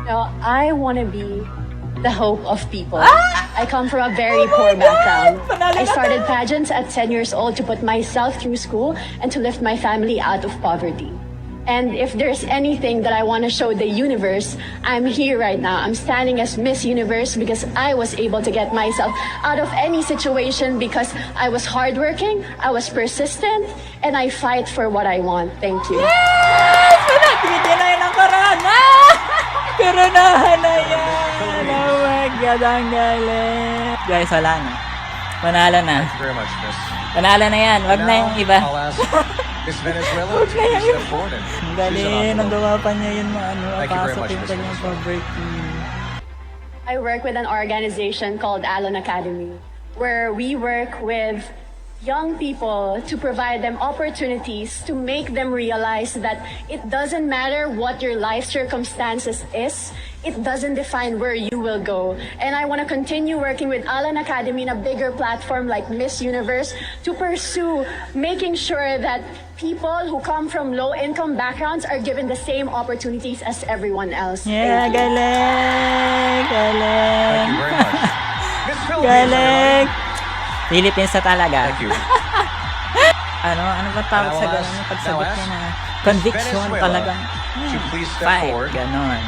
I want to be the hope of people. I come from a very poor background. I started pageants at 10 years old to put myself through school and to lift my family out of poverty. And if there's anything that I want to show the universe, I'm here right now. I'm standing as Miss Universe because I was able to get myself out of any situation because I was hardworking, I was persistent, and I fight for what I want. Thank you. Yes! Bigyan na yan ang corona! Koronahan na yan! Oh my God, ang galing! Guys, wala na. Panalo na. Thank you very much, Miss. Panalo na yan. Wag na yung iba. I'll ask Miss Venezuela to please step forward and Ang choose galing. an Nagawa pa niya yun ano. Thank you very Pasok much, yung Miss kanyang Venezuela. pa-birthday. I work with an organization called Alon Academy, where we work with young people to provide them opportunities to make them realize that it doesn't matter what your life circumstances is, it doesn't define where you will go. And I want to continue working with Alon Academy in a bigger platform like Miss Universe to pursue making sure that people who come from low-income backgrounds are given the same opportunities as everyone else. Yeah, Thank you. galing! Galing! Thank you very much. Miss Philippines, Galing! everyone. Philippines na talaga. Thank you. Ano ba tawag sa Now gano'n? ask- Pagsagot now ka ask na. Miss Conviction Venezuela talagang. to please step Fight, forward gano'n.